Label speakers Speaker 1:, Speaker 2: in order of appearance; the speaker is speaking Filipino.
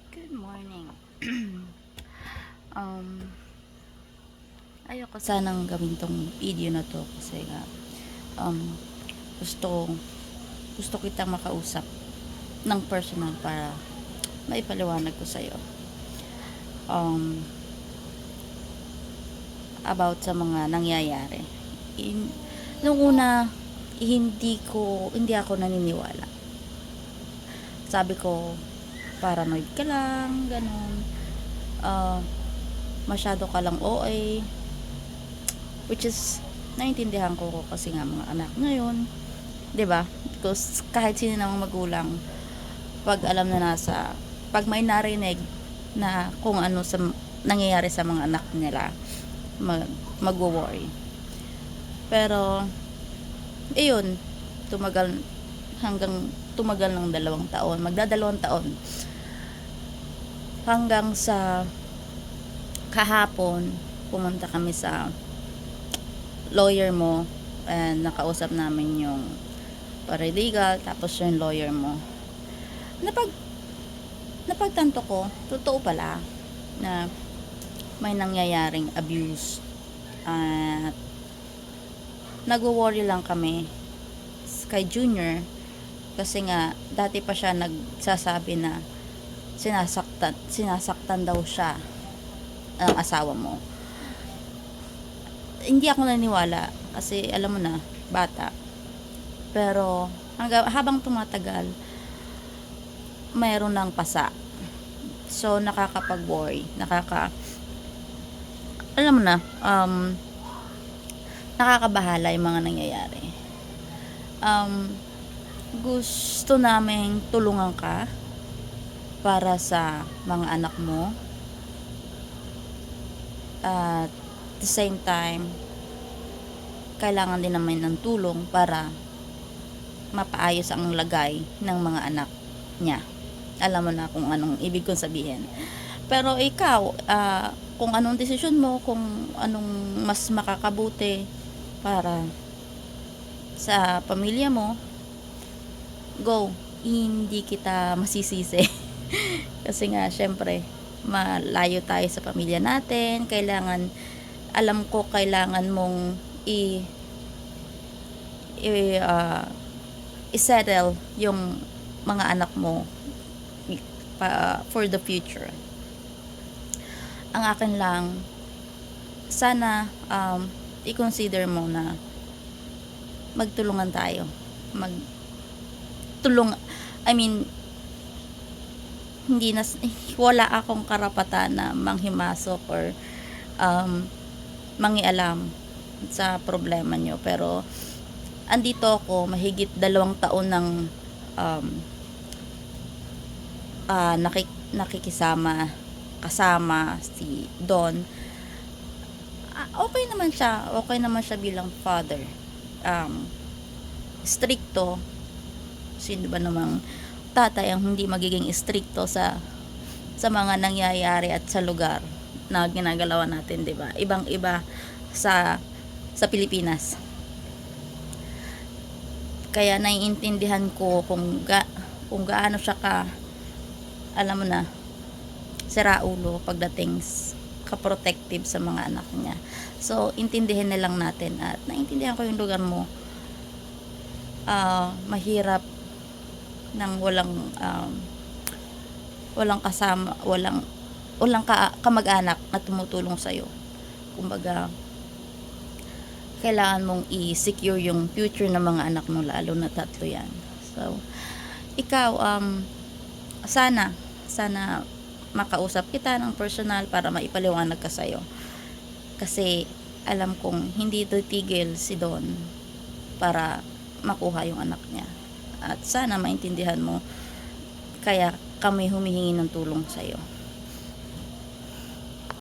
Speaker 1: Good morning. um, Ayoko sanang gawin tong video na to kasi nga um, gusto gusto kitang makausap ng personal para maipaliwanag ko sa'yo um, about sa mga nangyayari. Nung una, hindi ako naniniwala. Sabi ko, paranoid ka lang, ganun. Uh, Masyado ka lang OA, which is naintindihan ko kasi nga mga anak ngayon, 'di ba? Because kahit sino namang magulang, pag alam na pag may narinig na kung ano sa nangyayari sa mga anak nila, mag-worry. Pero ayun, tumagal ng 2 taon, magdadalawang taon, hanggang sa kahapon pumunta kami sa lawyer mo and nakausap namin yung paralegal, tapos yung lawyer mo. Napagtanto ko, totoo pala na may nangyayaring abuse at nagwo-worry lang kami kay Junior kasi nga dati pa siya nagsasabi na sinasaktan daw siya ang asawa mo. Hindi ako naniwala kasi alam mo na, bata. Pero habang tumatagal, mayroon ng pasa. So nakakapag-worry, alam mo na, nakakabahala yung mga nangyayari. Gusto naming tulungan ka para sa mga anak mo. At the same time, kailangan din naman ng tulong para mapaayos ang lagay ng mga anak niya. Alam mo na kung anong ibig kong sabihin. Pero ikaw, kung anong desisyon mo, kung anong mas makakabuti para sa pamilya mo, go. Hindi kita masisisi. Kasi nga, syempre, malayo tayo sa pamilya natin. Alam ko, kailangan mong i-settle yung mga anak mo for the future. Ang akin lang, sana i-consider mo na magtulungan tayo. Wala akong karapatan na manghimasok or mangialam sa problema nyo, pero andito ako mahigit 2 taon ng kasama si Don. Okay naman siya bilang father. Stricto. Sino ba namang tatay ang hindi magiging stricto sa mga nangyayari at sa lugar na ginagalawan natin, 'di ba? Ibang-iba sa Pilipinas. Kaya naiintindihan ko kung gaano siya alam mo na, siraulo pagdating ka-protective sa mga anak niya. So, intindihin na lang natin, at naiintindihan ko yung lugar mo. Mahirap nang walang kasama, walang kamag-anak na tumutulong sa'yo. Kumbaga, kailangan mong i-secure yung future ng mga anak mo, lalo na 3 yan. So, ikaw, sana makausap kita ng personal para maipaliwanag ka sa'yo. Kasi alam kong hindi titigil si Don para makuha yung anak niya. At sana maintindihan mo, kaya kami humihingi ng tulong sa'yo.